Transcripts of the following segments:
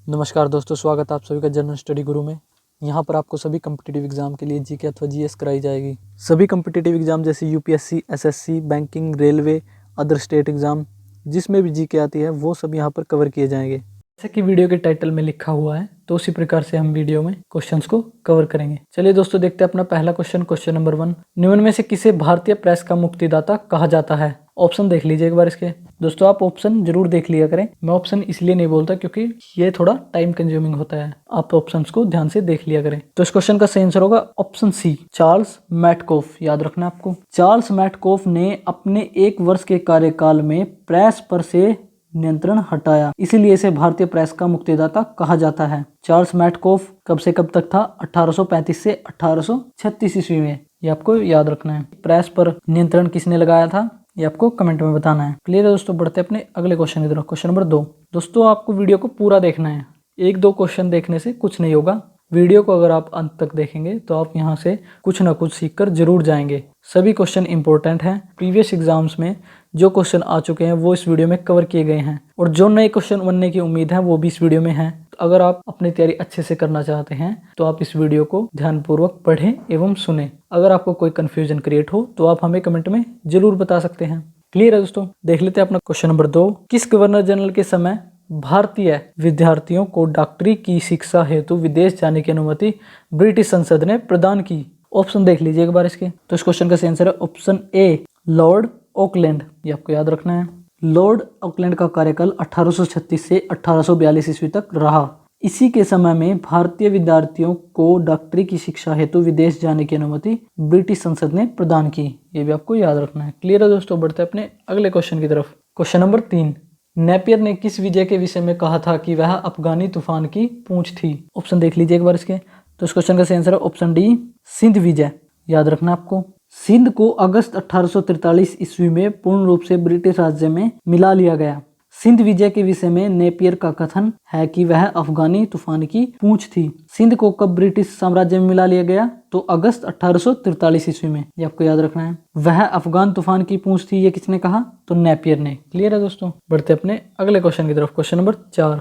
नमस्कार दोस्तों, स्वागत है आप सभी का जनरल स्टडी गुरु में। यहाँ पर आपको सभी कम्पिटिटिव एग्जाम के लिए जीके अथवा जीएस कराई जाएगी। सभी कम्पिटिटिव एग्जाम जैसे UPSC, SSC, banking, railway, other state exam जिसमें भी जीके आती है वो सब यहाँ पर कवर किए जाएंगे। जैसे कि वीडियो के टाइटल में लिखा हुआ है तो उसी प्रकार से हम वीडियो में क्वेश्चंस को कवर करेंगे। चलिए दोस्तों देखते हैं अपना पहला क्वेश्चन नंबर 1। निम्न में से किसे भारतीय प्रेस का मुक्तिदाता कहा जाता है? ऑप्शन देख लीजिए एक बार इसके। दोस्तों आप ऑप्शन जरूर देख लिया करें। मैं ऑप्शन इसलिए नहीं बोलता क्योंकि ये थोड़ा टाइम कंज्यूमिंग होता है। आप ऑप्शंस को ध्यान से देख लिया करें। तो इस क्वेश्चन का सही आंसर होगा ऑप्शन सी, चार्ल्स मैटकॉफ। याद रखना आपको। चार्ल्स मैटकॉफ ने अपने 1 वर्ष के कार्यकाल में प्रेस पर से नियंत्रण हटाया, इसीलिए इसे भारतीय प्रेस का मुक्तिदाता कहा जाता है। चार्ल्स मैटकॉफ कब से कब तक था? 1835 से 1836 ईस्वी में। ये आपको याद रखना है। प्रेस पर नियंत्रण किसने लगाया था ये आपको कमेंट में बताना है। क्लियर है दोस्तों? बढ़ते अपने अगले क्वेश्चन की तरफ। Question number 2। दोस्तों आपको वीडियो को पूरा देखना है। 1-2 क्वेश्चन देखने से कुछ नहीं होगा। वीडियो को अगर आप अंत तक देखेंगे तो आप यहाँ से कुछ ना कुछ सीखकर जरूर जाएंगे। सभी क्वेश्चन इंपॉर्टेंट हैं। प्रीवियस एग्जाम्स में जो क्वेश्चन आ चुके हैं वो इस वीडियो में कवर किए गए हैं और जो नए क्वेश्चन बनने की उम्मीद है वो भी इस वीडियो में है। तो अगर आप अपनी तैयारी अच्छे से करना चाहते हैं तो आप इस वीडियो को ध्यानपूर्वक पढ़ें एवं सुने। अगर आपको कोई कंफ्यूजन क्रिएट हो तो आप हमें कमेंट में जरूर बता सकते हैं। क्लियर है दोस्तों? देख लेते हैं अपना क्वेश्चन नंबर 2। किस गवर्नर जनरल के समय भारतीय विद्यार्थियों को डॉक्टरी की शिक्षा हेतु विदेश जाने की अनुमति ब्रिटिश संसद ने प्रदान की? ऑप्शन देख लीजिए एक बार इसके। तो इस क्वेश्चन का सही आंसर है ऑप्शन ए, लॉर्ड ऑकलैंड। ये आपको याद रखना है। लॉर्ड ऑकलैंड का कार्यकाल 1836 से 1842 ईस्वी तक रहा। इसी के समय में भारतीय विद्यार्थियों को डॉक्टरी की शिक्षा हेतु विदेश जाने की अनुमति ब्रिटिश संसद ने प्रदान की। ये भी आपको याद रखना है। क्लियर है दोस्तों? बढ़ते अपने अगले क्वेश्चन की तरफ। Question number 3। नेपियर ने किस विजय के विषय में कहा था कि वह अफगानी तूफान की पूंछ थी? ऑप्शन देख लीजिए एक बार इसके। तो इस क्वेश्चन का सही आंसर है ऑप्शन डी, सिंध विजय। याद रखना आपको। सिंध को अगस्त 1843 ईस्वी में पूर्ण रूप से ब्रिटिश राज्य में मिला लिया गया। सिंध विजय के विषय में नेपियर का कथन है कि वह अफगानी तूफान की पूंछ थी। सिंध को कब ब्रिटिश साम्राज्य में मिला लिया गया? तो अगस्त 1843 ईस्वी में। ये आपको याद रखना है। वह अफगान तूफान की पूंछ थी, ये किसने कहा? तो नेपियर ने। क्लियर है दोस्तों? बढ़ते अपने अगले क्वेश्चन की तरफ। Question number 4।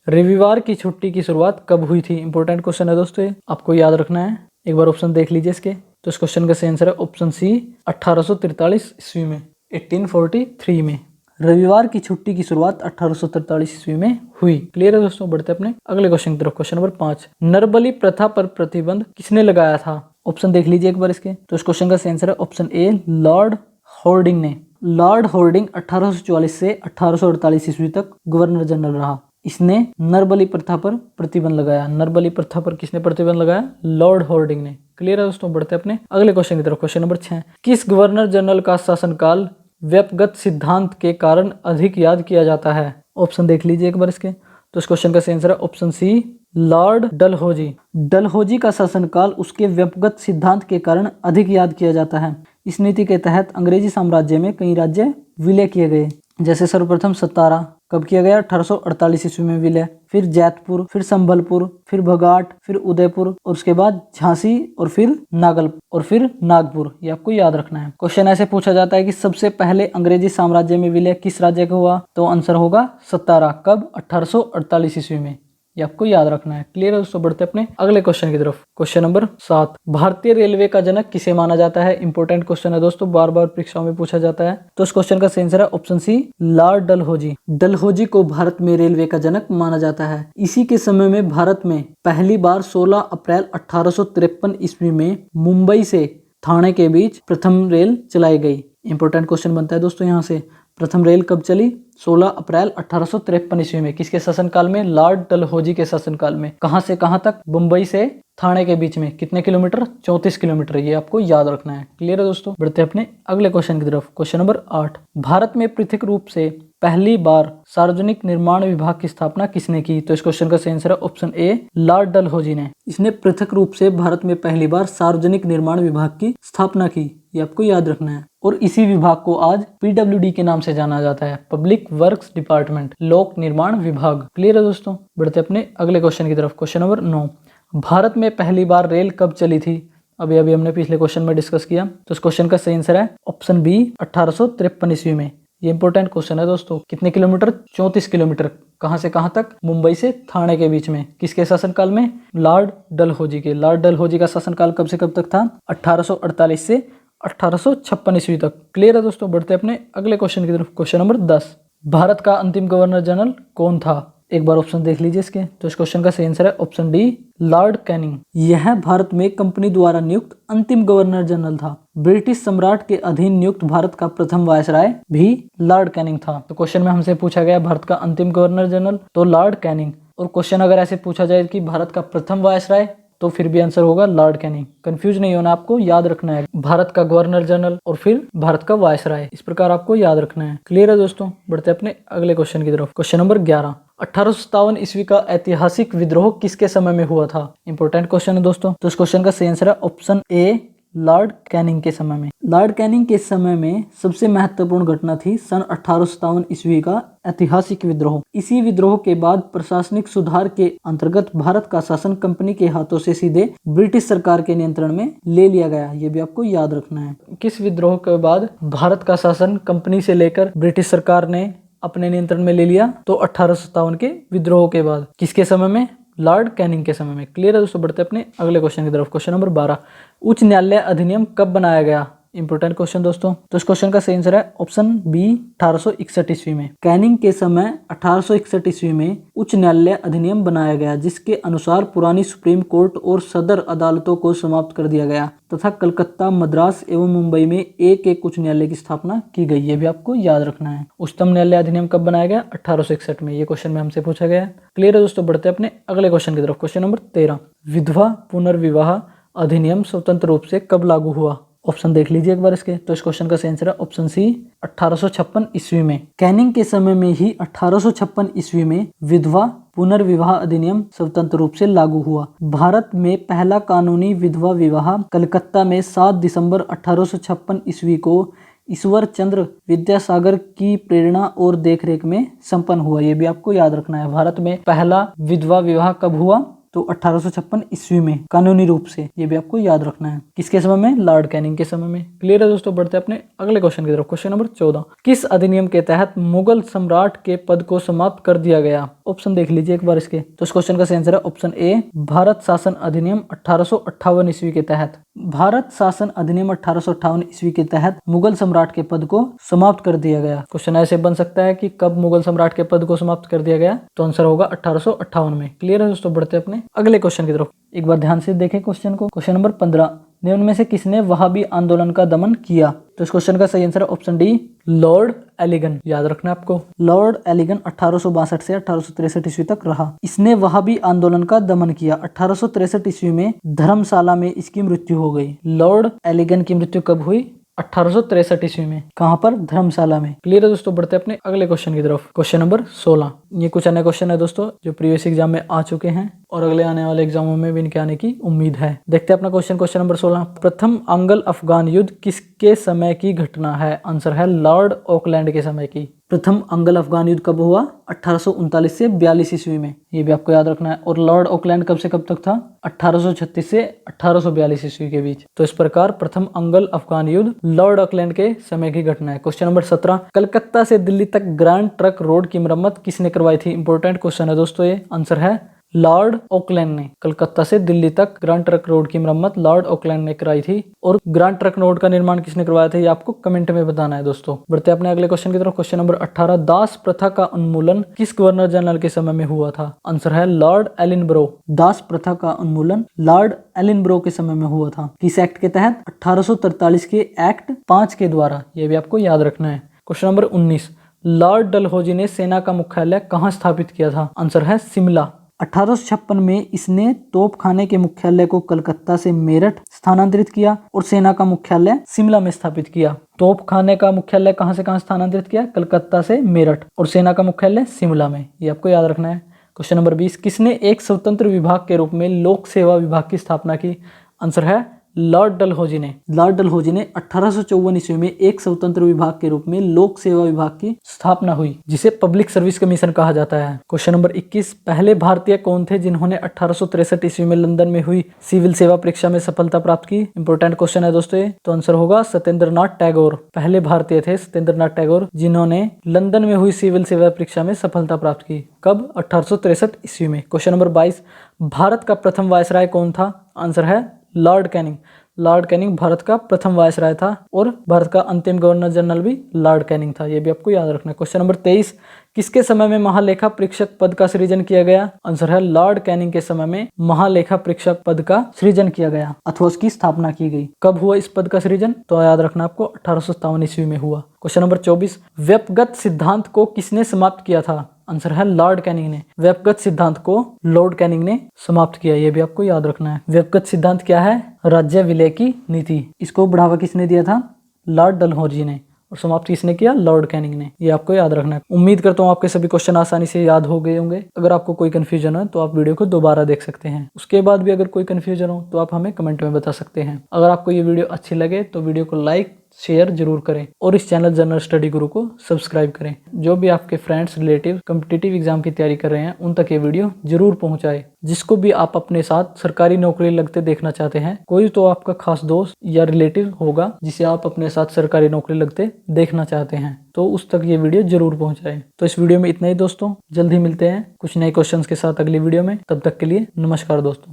रविवार की छुट्टी की शुरुआत कब हुई थी? इंपॉर्टेंट क्वेश्चन है दोस्तों, ये आपको याद रखना है। एक बार ऑप्शन देख लीजिए इसके। तो इस क्वेश्चन का सही आंसर है ऑप्शन सी, 1843 ईस्वी में, 1843 में। रविवार की छुट्टी की शुरुआत 1843 ईस्वी में हुई। क्लियर है दोस्तों? बढ़ते अपने अगले क्वेश्चन की तरफ। Question number 5। नरबली प्रथा पर प्रतिबंध किसने लगाया था? ऑप्शन देख लीजिए एक बार इसके। तो इस क्वेश्चन का सही आंसर है ऑप्शन ए, लॉर्ड हॉर्डिंग ने। लॉर्ड हॉर्डिंग 1844 से 1848 ईस्वी तक गवर्नर जनरल रहा। इसने नरबली प्रथा पर प्रतिबंध लगाया। नरबली प्रथा पर किसने प्रतिबंध लगाया? लॉर्ड हॉर्डिंग ने। क्लियर है दोस्तों? बढ़ते अपने अगले क्वेश्चन की तरफ। Question number 6। किस गवर्नर जनरल का शासनकाल व्यपगत सिद्धांत के कारण अधिक याद किया जाता है? ऑप्शन देख लीजिए एक बार इसके। तो इस क्वेश्चन का सही आंसर है option C, lord Dalhousie. Dalhousie का शासनकाल उसके व्यपगत सिद्धांत के कारण अधिक याद किया जाता है। इस नीति के तहत अंग्रेजी साम्राज्य में कई राज्य विलय किए गए। जैसे सर्वप्रथम सतारा कब किया गया? 1848 ईस्वी में विलय। फिर जैतपुर, फिर संबलपुर, फिर बघाट, फिर उदयपुर और उसके बाद झांसी और फिर नागपुर। ये आपको याद रखना है। क्वेश्चन ऐसे पूछा जाता है कि सबसे पहले अंग्रेजी साम्राज्य में विलय किस राज्य का हुआ? तो आंसर होगा सतारा। कब? 1848 ईस्वी में। ये आपको याद रखना है। क्लियर है दोस्तों? बढ़ते अपने अगले क्वेश्चन की तरफ। Question number 7। भारतीय रेलवे का जनक किसे माना जाता है? इंपॉर्टेंट क्वेश्चन है दोस्तों, बार बार परीक्षाओं में पूछा जाता है। तो इस क्वेश्चन का सही आंसर है option C, lord Dalhousie. Dalhousie को भारत में रेलवे का जनक माना जाता है। इसी के समय में भारत में पहली बार 16 अप्रैल 1853 ईस्वी में मुंबई से ठाणे के बीच प्रथम रेल चलाई गई। इंपॉर्टेंट क्वेश्चन बनता है दोस्तों यहाँ से। प्रथम रेल कब चली? 16 अप्रैल 1853 ईस्वी में। किसके शासनकाल में? लॉर्ड डलहौजी के शासनकाल में। कहां से कहां तक? मुंबई से ठाणे के बीच में। कितने किलोमीटर? 34 किलोमीटर। ये आपको याद रखना है। क्लियर है दोस्तों? बढ़ते अपने अगले क्वेश्चन की तरफ। Question number 8। भारत में पृथक रूप से पहली बार सार्वजनिक निर्माण विभाग की स्थापना किसने की? तो इस क्वेश्चन का सही आंसर है ऑप्शन ए, लॉर्ड डलहौजी ने। इसने पृथक रूप से भारत में पहली बार सार्वजनिक निर्माण विभाग की स्थापना की। ये आपको याद रखना है। और इसी विभाग को आज पीडब्ल्यूडी के नाम से जाना जाता है, पब्लिक वर्क्स डिपार्टमेंट, लोक निर्माण विभाग। क्लियर है दोस्तों? बढ़ते अपने अगले क्वेश्चन की तरफ। Question number 9। भारत में पहली बार रेल कब चली थी? अभी हमने पिछले क्वेश्चन में डिस्कस किया। तो इस क्वेश्चन का सही आंसर है ऑप्शन बी, 1853 ईस्वी में। ये इंपॉर्टेंट क्वेश्चन है दोस्तों। कितने किलोमीटर? 34 किलोमीटर। कहां से कहां तक? मुंबई से ठाणे के बीच में। किसके शासनकाल में? लॉर्ड डलहौजी के। लॉर्ड डलहौजी का शासनकाल कब से कब तक था? 1848 से 1856 ईस्वी तक। क्लियर है दोस्तों। बढ़ते अपने अगले क्वेश्चन की तरफ। क्वेश्चन नंबर 10, भारत का अंतिम गवर्नर जनरल कौन था? एक बार ऑप्शन देख लीजिए इसके। तो इस क्वेश्चन का सही आंसर है ऑप्शन डी, लॉर्ड कैनिंग। यह भारत में कंपनी द्वारा नियुक्त अंतिम गवर्नर जनरल था। ब्रिटिश सम्राट के अधीन नियुक्त भारत का प्रथम वायसराय भी लॉर्ड कैनिंग था। तो क्वेश्चन में हमसे पूछा गया भारत का अंतिम गवर्नर जनरल, तो लॉर्ड कैनिंग। और क्वेश्चन अगर ऐसे पूछा जाए कि भारत का प्रथम वायसराय, तो फिर भी आंसर होगा लॉर्ड कैनिंग। कंफ्यूज नहीं होना, आपको याद रखना है भारत का गवर्नर जनरल और फिर भारत का वायसराय, इस प्रकार आपको याद रखना है। क्लियर है दोस्तों। बढ़ते अपने अगले क्वेश्चन की तरफ। क्वेश्चन नंबर 11, 1857 ईस्वी का ऐतिहासिक विद्रोह किसके समय में हुआ था? इंपॉर्टेंट क्वेश्चन है दोस्तों। तो इस क्वेश्चन का सही आंसर है ऑप्शन ए, लॉर्ड कैनिंग के समय में। लॉर्ड कैनिंग के समय में सबसे महत्वपूर्ण घटना थी सन 1857 ईस्वी का ऐतिहासिक विद्रोह। इसी विद्रोह के बाद प्रशासनिक सुधार के अंतर्गत भारत का शासन कंपनी के हाथों से सीधे ब्रिटिश सरकार के नियंत्रण में ले लिया गया। ये भी आपको याद रखना है। किस विद्रोह के बाद भारत का शासन कंपनी से लेकर ब्रिटिश सरकार ने अपने नियंत्रण में ले लिया? तो 1857 के विद्रोह के बाद। किसके समय में? लॉर्ड कैनिंग के समय में। क्लियर है दोस्तों। बढ़ते अपने अगले क्वेश्चन की तरफ। क्वेश्चन नंबर 12, उच्च न्यायालय अधिनियम कब बनाया गया? इंपॉर्टेंट क्वेश्चन दोस्तों। तो इस क्वेश्चन का सही आंसर है ऑप्शन बी, 1861 ईस्वी में। कैनिंग के समय 1861 ईस्वी में उच्च न्यायालय अधिनियम बनाया गया, जिसके अनुसार पुरानी सुप्रीम कोर्ट और सदर अदालतों को समाप्त कर दिया गया तथा कलकत्ता, मद्रास एवं मुंबई में एक एक उच्च न्यायालय की स्थापना की गई। ये भी आपको याद रखना है। उच्चतम न्यायालय अधिनियम कब बनाया गया? 1861 में। ये क्वेश्चन में हमसे पूछा गया है। क्लियर है दोस्तों। बढ़ते अपने अगले क्वेश्चन की तरफ। क्वेश्चन नंबर 13, विधवा पुनर्विवाह अधिनियम स्वतंत्र रूप से कब लागू हुआ? ऑप्शन देख लीजिए एक बार इसके। तो इस क्वेश्चन का सही आंसर है ऑप्शन सी, 1856 ईस्वी में। कैनिंग के समय में ही 1856 ईस्वी में विधवा पुनर्विवाह अधिनियम स्वतंत्र रूप से लागू हुआ। भारत में पहला कानूनी विधवा विवाह कलकत्ता में 7 दिसंबर 1856 ईस्वी को ईश्वर चंद्र विद्यासागर की प्रेरणा और देखरेख में संपन्न हुआ। ये भी आपको याद रखना है। भारत में पहला विधवा विवाह कब हुआ? तो 1856 ईस्वी में कानूनी रूप से। ये भी आपको याद रखना है। किसके समय में? लॉर्ड कैनिंग के समय में। क्लियर है दोस्तों। बढ़ते अपने अगले क्वेश्चन की तरफ। क्वेश्चन नंबर 14, किस अधिनियम के तहत मुगल सम्राट के पद को समाप्त कर दिया गया? ऑप्शन देख लीजिए एक बार इसके। तो इस क्वेश्चन का सही आंसर है ऑप्शन ए, भारत शासन अधिनियम 1858 ईस्वी के तहत। भारत शासन अधिनियम 1858 ईस्वी के तहत मुगल सम्राट के पद को समाप्त कर दिया गया। क्वेश्चन ऐसे बन सकता है कि कब मुगल सम्राट के पद को समाप्त कर दिया गया? तो आंसर होगा 1858 में। क्लियर है दोस्तों। बढ़ते अपने अगले क्वेश्चन की तरफ। एक बार ध्यान से देखें क्वेश्चन को। क्वेश्चन नंबर 15, निम्न में से किसने वहाबी आंदोलन का दमन किया? तो इस क्वेश्चन का सही आंसर है ऑप्शन डी, लॉर्ड एलिगन। याद रखना है आपको। लॉर्ड एलिगन 1862 से 1863 ईस्वी तक रहा। इसने वहाबी आंदोलन का दमन किया। 1863 ईस्वी में धर्मशाला में इसकी मृत्यु हो गई। लॉर्ड एलिगन की मृत्यु कब हुई? 1863 ईस्वी में। कहां पर? धर्मशाला में। क्लियर है दोस्तों। बढ़ते अपने अगले क्वेश्चन की तरफ। क्वेश्चन नंबर 16, ये कुछ अन्य क्वेश्चन है दोस्तों जो प्रीवियस एग्जाम में आ चुके हैं और अगले आने वाले एग्जामों में भी इनके आने की उम्मीद है। देखते हैं अपना क्वेश्चन। क्वेश्चन नंबर 16, प्रथम अंगल अफगान युद्ध किसके समय की घटना है? आंसर है लॉर्ड ऑकलैंड के समय की। प्रथम अंगल अफगान युद्ध कब हुआ? 1839 से 42 ईस्वी में। ये भी आपको याद रखना है। और लॉर्ड ऑकलैंड कब से कब तक था? 1836 से 1842 ईस्वी के बीच। तो इस प्रकार प्रथम अंगल अफगान युद्ध लॉर्ड ऑकलैंड के समय की घटना है। क्वेश्चन नंबर 17, कलकत्ता से दिल्ली तक ग्रैंड ट्रक रोड की मरम्मत किसने करवाई थी? इंपॉर्टेंट क्वेश्चन है दोस्तों ये। आंसर है लॉर्ड ऑकलैंड ने। कलकत्ता से दिल्ली तक ग्रैंड ट्रक रोड की मरम्मत लॉर्ड ऑकलैंड ने कराई थी। और ग्रैंड ट्रक रोड का निर्माण किसने करवाया था ये आपको कमेंट में बताना है दोस्तों। बढ़ते अपने अगले क्वेश्चन की तरफ। क्वेश्चन नंबर 18, दास प्रथा का उन्मूलन किस गवर्नर जनरल के समय में हुआ था? आंसर है लॉर्ड एलिनब्रो। दास प्रथा का उन्मूलन लॉर्ड एलिनब्रो के समय में हुआ था। किस एक्ट के तहत? 1843 के एक्ट 5 के द्वारा। ये भी आपको याद रखना है। क्वेश्चन नंबर 19, लॉर्ड डलहौजी ने सेना का मुख्यालय कहाँ स्थापित किया था? आंसर है शिमला। 1856 में इसने तोपखाने के मुख्यालय को कलकत्ता से मेरठ स्थानांतरित किया और सेना का मुख्यालय शिमला में स्थापित किया। तोपखाने का मुख्यालय कहां से कहां स्थानांतरित किया? कलकत्ता से मेरठ। और सेना का मुख्यालय शिमला में। ये आपको याद रखना है। क्वेश्चन नंबर 20, किसने एक स्वतंत्र विभाग के रूप में लोक सेवा विभाग की स्थापना की? आंसर है लॉर्ड डलहौजी ने 1854 ईस्वी में एक स्वतंत्र विभाग के रूप में लोक सेवा विभाग की स्थापना हुई, जिसे पब्लिक सर्विस कमीशन कहा जाता है। क्वेश्चन नंबर 21, पहले भारतीय कौन थे जिन्होंने 1863 ईस्वी में लंदन में हुई सिविल सेवा परीक्षा में सफलता प्राप्त की? इंपॉर्टेंट क्वेश्चन है दोस्तों ये। तो आंसर होगा सत्येंद्रनाथ टैगोर। पहले भारतीय थे सत्येंद्रनाथ टैगोर, जिन्होंने लंदन में हुई सिविल सेवा परीक्षा में सफलता प्राप्त की। कब? 1863 ईस्वी में। क्वेश्चन नंबर 22, भारत का प्रथम वायसराय कौन था? आंसर है Lord Canning. Lord Canning Bharat का प्रथम वायसराय था और भारत का अंतिम गवर्नर जनरल भी लॉर्ड कैनिंग था। ये भी आपको याद रखना है। क्वेश्चन नंबर 23, किसके समय में महालेखा परीक्षक पद का सृजन किया गया? आंसर है लॉर्ड कैनिंग के समय में महालेखा परीक्षक पद का सृजन किया गया अथवा उसकी स्थापना की गई। कब हुआ इस पद का सृजन? तो याद रखना आपको 1857 ईस्वी में हुआ। क्वेश्चन नंबर 24, व्यक्तिगत सिद्धांत को किसने समाप्त किया था? आंसर है लॉर्ड कैनिंग ने। व्यक्तिगत सिद्धांत को लॉर्ड कैनिंग ने समाप्त किया, ये भी आपको याद रखना है। व्यक्तिगत सिद्धांत क्या है? राज्य विलय की नीति। इसको बढ़ावा किसने दिया था? लॉर्ड डलहौजी ने। और समाप्त किसने किया? लॉर्ड कैनिंग ने। ये आपको याद रखना है। उम्मीद करता हूँ आपके सभी क्वेश्चन आसानी से याद हो गए होंगे। अगर आपको कोई कंफ्यूजन है तो आप वीडियो को दोबारा देख सकते हैं। उसके बाद भी अगर कोई कंफ्यूजन हो तो आप हमें कमेंट में बता सकते हैं। अगर आपको ये वीडियो अच्छी लगे तो वीडियो को लाइक शेयर जरूर करें और इस चैनल जनरल स्टडी गुरु को सब्सक्राइब करें। जो भी आपके फ्रेंड्स रिलेटिव कॉम्पिटिटिव एग्जाम की तैयारी कर रहे हैं उन तक ये वीडियो जरूर पहुंचाए। जिसको भी आप अपने साथ सरकारी नौकरी लगते देखना चाहते हैं, कोई तो आपका खास दोस्त या रिलेटिव होगा जिसे आप अपने साथ सरकारी नौकरी लगते देखना चाहते हैं, तो उस तक ये वीडियो जरूर पहुंचाए। तो इस वीडियो में इतना ही दोस्तों, जल्द ही मिलते हैं कुछ नए क्वेश्चंस के साथ अगली वीडियो में। तब तक के लिए नमस्कार दोस्तों।